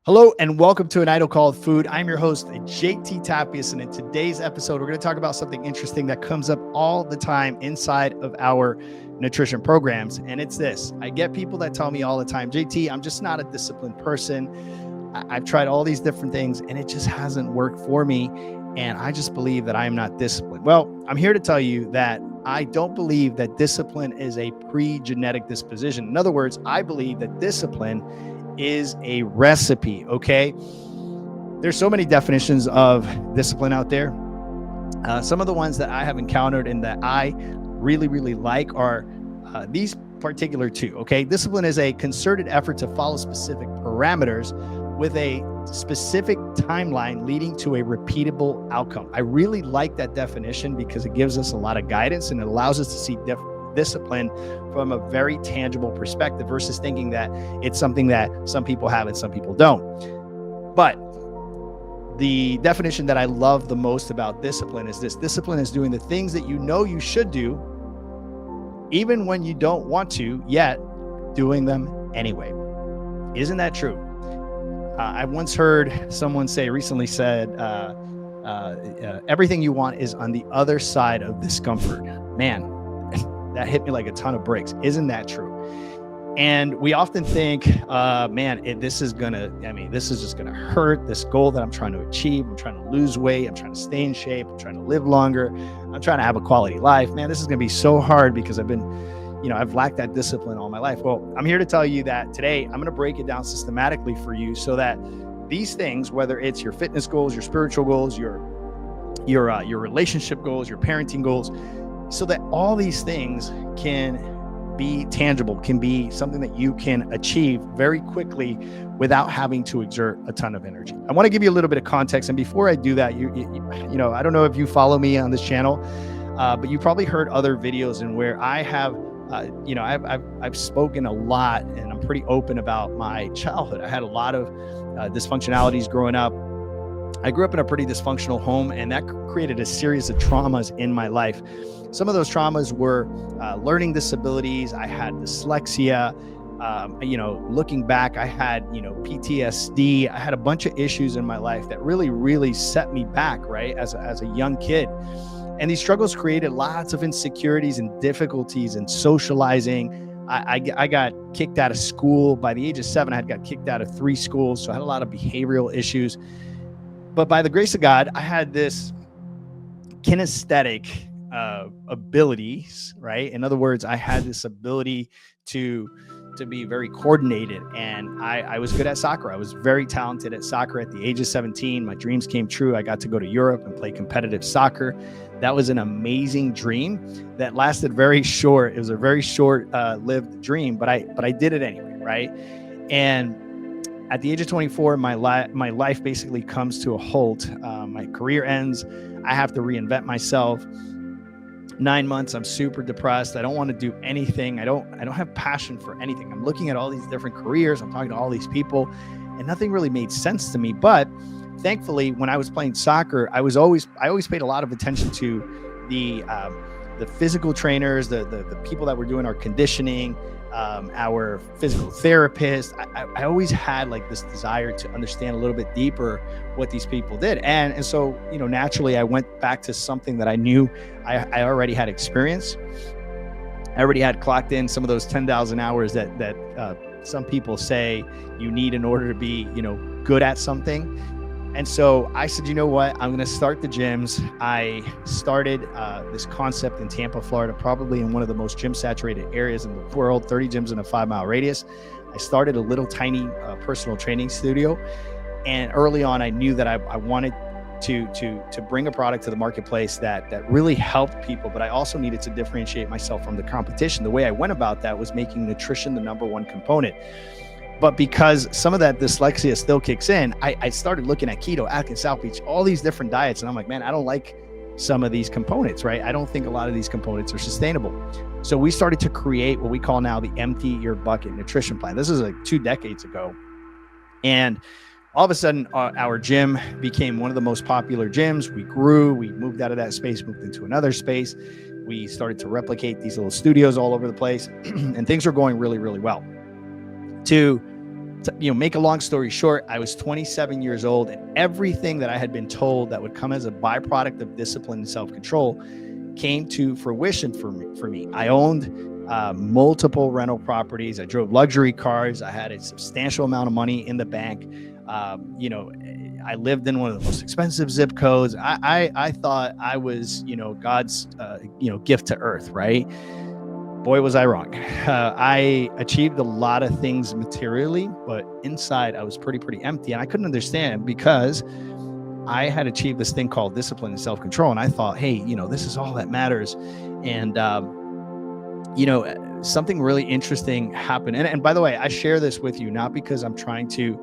Hello and welcome to An Idol Called Food. I'm your host, JT Tapias, and in today's episode, we're going to talk about something interesting that comes up all the time inside of our nutrition programs, and it's this. I get people that tell me all the time, JT, I'm just not a disciplined person. I've tried all these different things, and it just hasn't worked for me, and I just believe that I am not disciplined. Well, I'm here to tell you that I don't believe that discipline is a pre-genetic disposition. In other words, I believe that discipline is a recipe. Okay. There's so many definitions of discipline out there. Some of the ones that I have encountered and that I really like are these particular two. Okay. Discipline is a concerted effort to follow specific parameters with a specific timeline leading to a repeatable outcome. I really like that definition because it gives us a lot of guidance and it allows us to see discipline from a very tangible perspective versus thinking that it's something that some people have and some people don't. But the definition that I love the most about discipline is this. Discipline is doing the things that you know you should do, even when you don't want to, yet doing them anyway. Isn't that true? I once heard someone recently said, everything you want is on the other side of discomfort. Man, that hit me like a ton of bricks. Isn't that true? And we often think, this is just going to hurt this goal that I'm trying to achieve. I'm trying to lose weight. I'm trying to stay in shape. I'm trying to live longer. I'm trying to have a quality life. Man, this is going to be so hard because I've lacked that discipline all my life. Well, I'm here to tell you that today I'm going to break it down systematically for you so that these things, whether it's your fitness goals, your spiritual goals, your relationship goals, your parenting goals, so that all these things can be tangible, can be something that you can achieve very quickly without having to exert a ton of energy. I want to give you a little bit of context. And before I do that, I don't know if you follow me on this channel, but you probably heard other videos in where I have, I've spoken a lot and I'm pretty open about my childhood. I had a lot of dysfunctionalities growing up. I grew up in a pretty dysfunctional home, and that created a series of traumas in my life. Some of those traumas were learning disabilities. I had dyslexia. Looking back, I had, PTSD. I had a bunch of issues in my life that really set me back, right, as a young kid. And these struggles created lots of insecurities and difficulties in socializing. I got kicked out of school. By the age of 7, I had got kicked out of 3 schools. So I had a lot of behavioral issues. But by the grace of God, I had this kinesthetic abilities, right? In other words, I had this ability to be very coordinated, and I was good at soccer. I was very talented at soccer at the age of 17. My dreams came true. I got to go to Europe and play competitive soccer. That was an amazing dream that lasted very short. It was a very short lived dream, but I did it anyway, right? And at the age of 24, my life basically comes to a halt. My career ends. I have to reinvent myself. 9 months, I'm super depressed. I don't want to do anything. I don't have passion for anything. I'm looking at all these different careers. I'm talking to all these people, and nothing really made sense to me. But thankfully, when I was playing soccer, I always paid a lot of attention to the physical trainers, the people that were doing our conditioning, our physical therapist. I always had like this desire to understand a little bit deeper what these people did. And so, naturally I went back to something that I knew I already had experience. I already had clocked in some of those 10,000 hours that some people say you need in order to be, good at something. And so I said, you know what, I'm going to start the gyms. I started this concept in Tampa, Florida, probably in one of the most gym saturated areas in the world, 30 gyms in a 5-mile radius. I started a little tiny personal training studio. And early on, I knew that I wanted to bring a product to the marketplace that really helped people, but I also needed to differentiate myself from the competition. The way I went about that was making nutrition the number one component. But because some of that dyslexia still kicks in, I started looking at keto, Atkins, South Beach, all these different diets. And I'm like, man, I don't like some of these components, right? I don't think a lot of these components are sustainable. So we started to create what we call now the empty your bucket nutrition plan. This is like 2 decades ago. And all of a sudden, our gym became one of the most popular gyms. We grew, we moved out of that space, moved into another space. We started to replicate these little studios all over the place, and things were going really, really well. To make a long story short, I was 27 years old, and everything that I had been told that would come as a byproduct of discipline and self-control came to fruition for me. I owned multiple rental properties. I drove luxury cars. I had a substantial amount of money in the bank. I lived in one of the most expensive zip codes. I thought I was, God's, gift to earth, right? Boy, was I wrong. I achieved a lot of things materially, but inside I was pretty empty. And I couldn't understand because I had achieved this thing called discipline and self-control. And I thought, hey, this is all that matters. And, something really interesting happened. And by the way, I share this with you, not because I'm trying to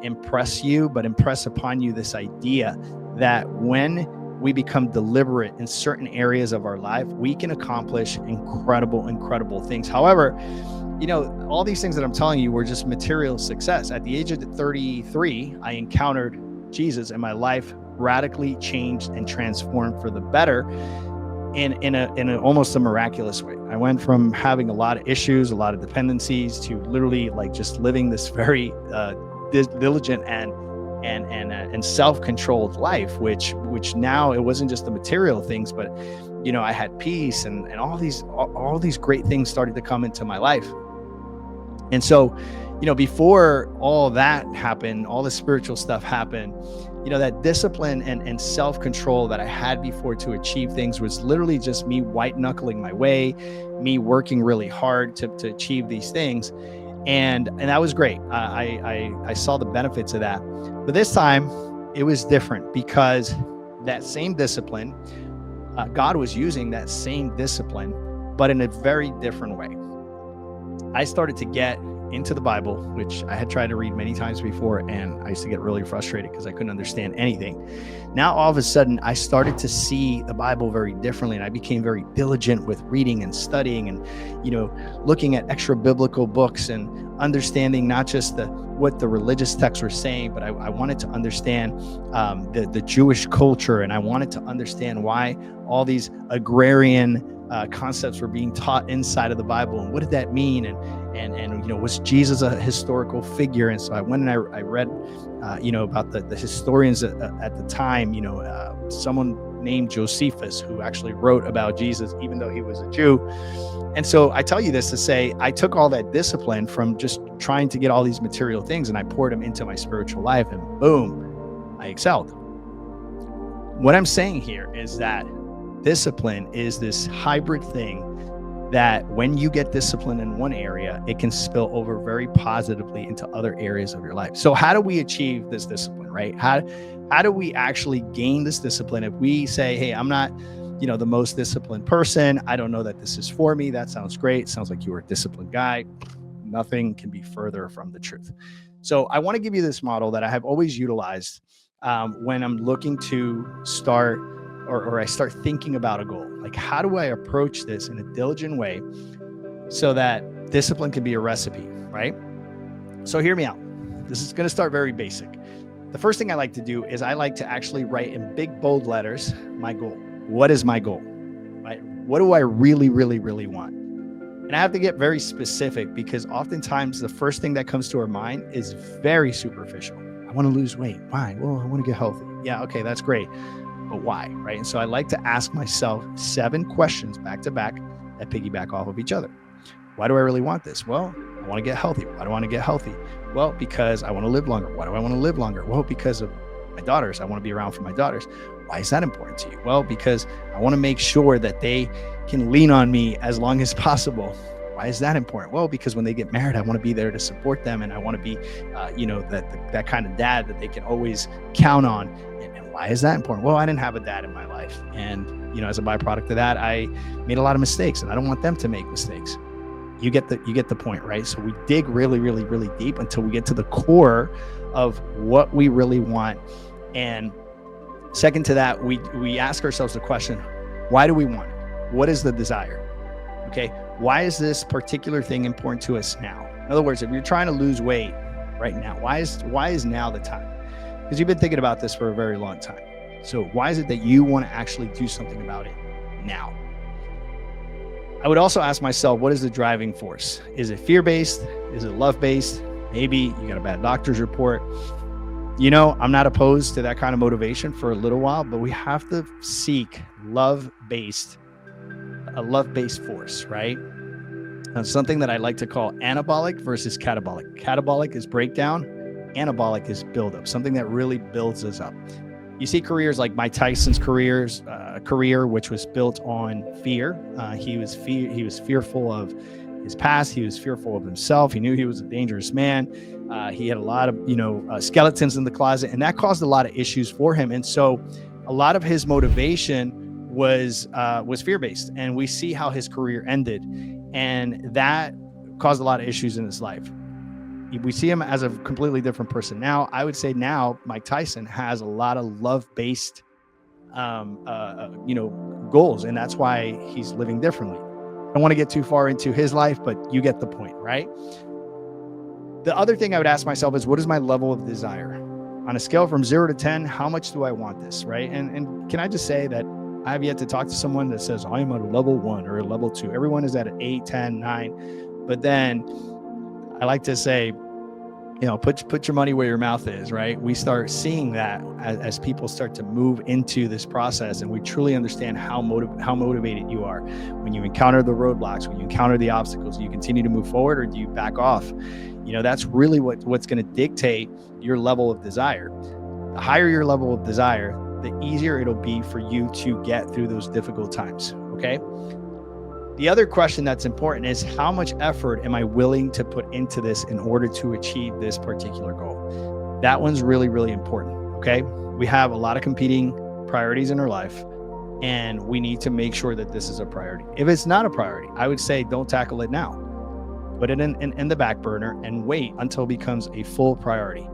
impress you, but impress upon you this idea that when we become deliberate in certain areas of our life, we can accomplish incredible things. However, all these things that I'm telling you were just material success. At the age of 33, I encountered Jesus, and my life radically changed and transformed for the better in a almost a miraculous way. I went from having a lot of issues, a lot of dependencies, to literally like just living this very diligent and self-controlled life, which now it wasn't just the material things, but I had peace and all these great things started to come into my life. And so, before all that happened, all the spiritual stuff happened, that discipline and self-control that I had before to achieve things was literally just me white knuckling my way, me working really hard to achieve these things. And that was great. I saw the benefits of that. But this time it was different because that same discipline, God was using that same discipline, but in a very different way. I started to get into the Bible, which I had tried to read many times before, and I used to get really frustrated because I couldn't understand anything. Now, all of a sudden, I started to see the Bible very differently, and I became very diligent with reading and studying and, looking at extra biblical books and understanding not just what the religious texts were saying, but I wanted to understand the Jewish culture, and I wanted to understand why all these agrarian concepts were being taught inside of the Bible, and what did that mean, and was Jesus a historical figure? And so I went and I read about the historians at the time, someone named Josephus, who actually wrote about Jesus even though he was a Jew. And so I tell you this to say, I took all that discipline from just trying to get all these material things, and I poured them into my spiritual life, and boom, I excelled. What I'm saying here is that discipline is this hybrid thing that when you get discipline in one area, it can spill over very positively into other areas of your life. So how do we achieve this discipline, right? How do we actually gain this discipline? If we say, hey, I'm not, the most disciplined person, I don't know that this is for me. That sounds great. Sounds like you were a disciplined guy. Nothing can be further from the truth. So I want to give you this model that I have always utilized when I'm looking to start or I start thinking about a goal. Like, how do I approach this in a diligent way so that discipline can be a recipe, right? So hear me out. This is going to start very basic. The first thing I like to do is I like to actually write in big, bold letters, my goal. What is my goal, right? What do I really want? And I have to get very specific because oftentimes the first thing that comes to our mind is very superficial. I want to lose weight. Why? Well, I want to get healthy. Yeah, okay, that's great. But why, right? And so I like to ask myself 7 questions back to back that piggyback off of each other. Why do I really want this? Well, I want to get healthy. Why do I want to get healthy? Well, because I want to live longer. Why do I want to live longer? Well, because of my daughters. I want to be around for my daughters. Why is that important to you? Well, because I want to make sure that they can lean on me as long as possible. Why is that important? Well, because when they get married, I want to be there to support them, and I want to be, that kind of dad that they can always count on. And why is that important? Well, I didn't have a dad in my life, and as a byproduct of that, I made a lot of mistakes, and I don't want them to make mistakes. You get the point, right? So we dig really deep until we get to the core of what we really want. And second to that, we ask ourselves the question, why do we want it? What is the desire? Okay, why is this particular thing important to us now? In other words, if you're trying to lose weight right now, why is now the time? Because you've been thinking about this for a very long time. So why is it that you want to actually do something about it now? I would also ask myself, what is the driving force? Is it fear-based? Is it love-based? Maybe you got a bad doctor's report. You know, I'm not opposed to that kind of motivation for a little while, but we have to seek a love-based force, right? Something that I like to call anabolic versus catabolic. Catabolic is breakdown, anabolic is buildup, something that really builds us up. You see careers like Mike Tyson's career, which was built on fear. He was fearful of his past. He was fearful of himself. He knew he was a dangerous man. He had a lot of, skeletons in the closet, and that caused a lot of issues for him. And so a lot of his motivation was fear-based, and we see how his career ended, and that caused a lot of issues in his life. We see him as a completely different person now. I would say now Mike Tyson has a lot of love-based, goals, and that's why he's living differently. I don't want to get too far into his life, but you get the point, right? The other thing I would ask myself is, what is my level of desire? On a scale from 0 to 10, how much do I want this, right? And can I just say that I have yet to talk to someone that says, I am at a level 1 or a level 2. Everyone is at an 8, 10, 9. But then I like to say, put your money where your mouth is, right? We start seeing that as people start to move into this process, and we truly understand how motivated you are. When you encounter the roadblocks, when you encounter the obstacles, do you continue to move forward or do you back off? That's really what's going to dictate your level of desire. The higher your level of desire, the easier it'll be for you to get through those difficult times, okay? The other question that's important is, how much effort am I willing to put into this in order to achieve this particular goal? That one's really, really important, okay? We have a lot of competing priorities in our life, and we need to make sure that this is a priority. If it's not a priority, I would say don't tackle it now. Put it in the back burner and wait until it becomes a full priority,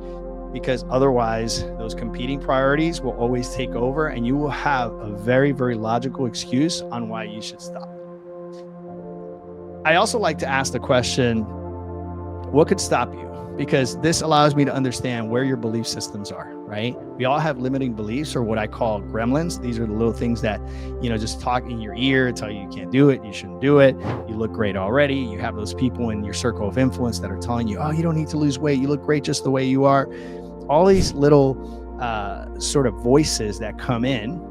because otherwise those competing priorities will always take over, and you will have a very, very logical excuse on why you should stop. I also like to ask the question, what could stop you? Because this allows me to understand where your belief systems are, right? We all have limiting beliefs, or what I call gremlins. These are the little things that, just talk in your ear, tell you can't do it, you shouldn't do it, you look great already. You have those people in your circle of influence that are telling you, oh, you don't need to lose weight, you look great just the way you are. All these little sort of voices that come in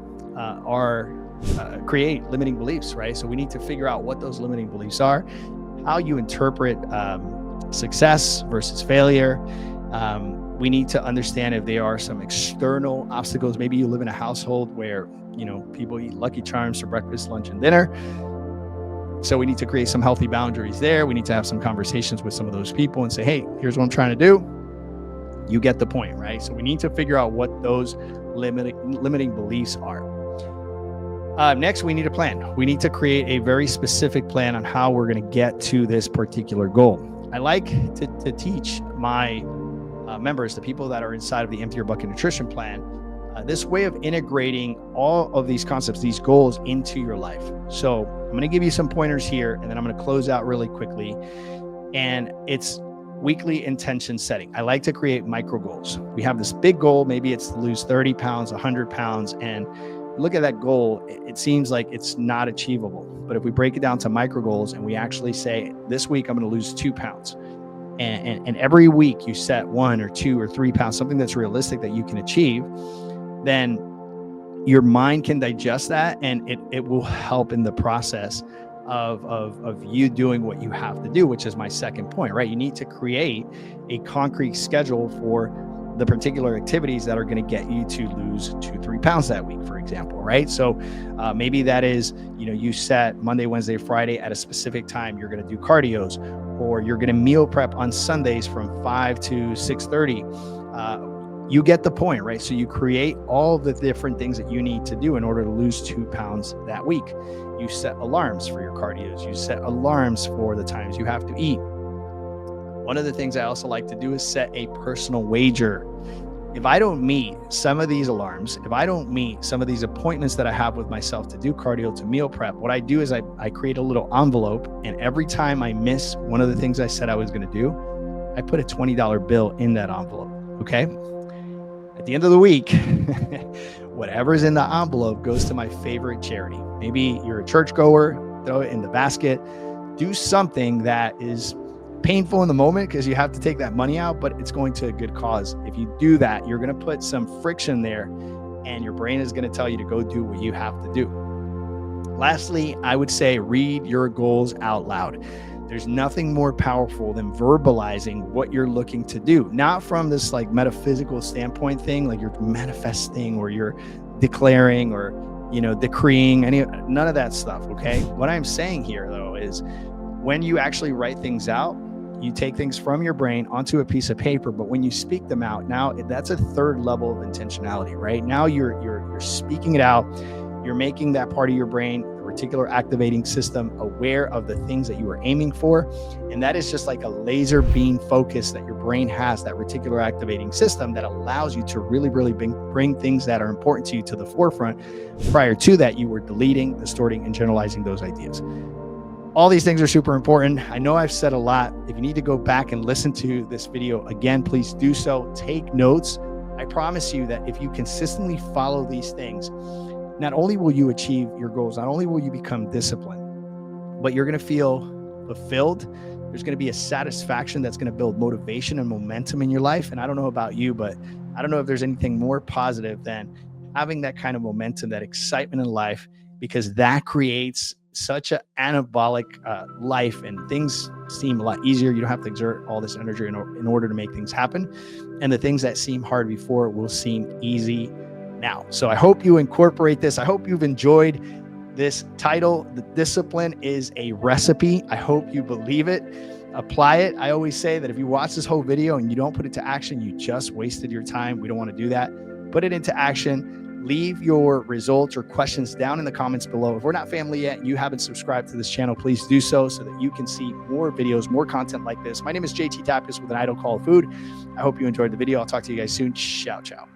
create limiting beliefs, right? So we need to figure out what those limiting beliefs are, how you interpret success versus failure. We need to understand if there are some external obstacles. Maybe you live in a household where, people eat Lucky Charms for breakfast, lunch, and dinner. So we need to create some healthy boundaries there. We need to have some conversations with some of those people and say, hey, here's what I'm trying to do. You get the point, right? So we need to figure out what those limiting beliefs are. Next, we need a plan. We need to create a very specific plan on how we're going to get to this particular goal. I like to teach my members, the people that are inside of the Empty Your Bucket Nutrition Plan, this way of integrating all of these concepts, these goals into your life. So I'm going to give you some pointers here, and then I'm going to close out really quickly. And it's weekly intention setting. I like to create micro goals. We have this big goal. Maybe it's to lose 30 pounds, 100 pounds, and look at that goal, it seems like it's not achievable. But if we break it down to micro goals and we actually say, this week I'm going to lose 2 pounds, and every week you set 1 or 2 or 3 pounds, something that's realistic that you can achieve, then your mind can digest that, and it will help in the process of you doing what you have to do, which is my second point, right? You need to create a concrete schedule for the particular activities that are going to get you to lose 2-3 pounds that week, for example, right? So maybe that is, you set Monday, Wednesday, Friday at a specific time, you're going to do cardios, or you're going to meal prep on Sundays from 5 to 6:30. You get the point, right? So you create all the different things that you need to do in order to lose 2 pounds that week. You set alarms for your cardios. You set alarms for the times you have to eat. One of the things I also like to do is set a personal wager. If I don't meet some of these alarms, if I don't meet some of these appointments that I have with myself to do cardio, to meal prep, what I do is I create a little envelope, and every time I miss one of the things I said I was going to do, I put a $20 bill in that envelope, okay? At the end of the week, whatever's in the envelope goes to my favorite charity. Maybe you're a churchgoer, throw it in the basket. Do something that is painful in the moment because you have to take that money out, but it's going to a good cause. If you do that, you're going to put some friction there, and your brain is going to tell you to go do what you have to do. Lastly, I would say read your goals out loud. There's nothing more powerful than verbalizing what you're looking to do, not from this like metaphysical standpoint thing, like you're manifesting or you're declaring or, decreeing, none of that stuff. Okay. What I'm saying here though is when you actually write things out, you take things from your brain onto a piece of paper, but when you speak them out, now that's a third level of intentionality, right? Now you're speaking it out. You're making that part of your brain, the reticular activating system, aware of the things that you are aiming for. And that is just like a laser beam focus that your brain has, that reticular activating system that allows you to really, really bring things that are important to you to the forefront. Prior to that, you were deleting, distorting, and generalizing those ideas. All these things are super important. I know I've said a lot. If you need to go back and listen to this video again, please do so. Take notes. I promise you that if you consistently follow these things, not only will you achieve your goals, not only will you become disciplined, but you're going to feel fulfilled. There's going to be a satisfaction that's going to build motivation and momentum in your life. And I don't know about you, but I don't know if there's anything more positive than having that kind of momentum, that excitement in life, because that creates such an anabolic life, and things seem a lot easier. You don't have to exert all this energy in order to make things happen. And the things that seem hard before will seem easy now. So I hope you incorporate this. I hope you've enjoyed this title. The discipline is a recipe. I hope you believe it. Apply it. I always say that if you watch this whole video and you don't put it to action, you just wasted your time. We don't want to do that. Put it into action. Leave your results or questions down in the comments below. If we're not family yet and you haven't subscribed to this channel, please do so that you can see more videos, more content like this. My name is JT Tapias with an idol called food. I hope you enjoyed the video. I'll talk to you guys soon. Ciao, ciao.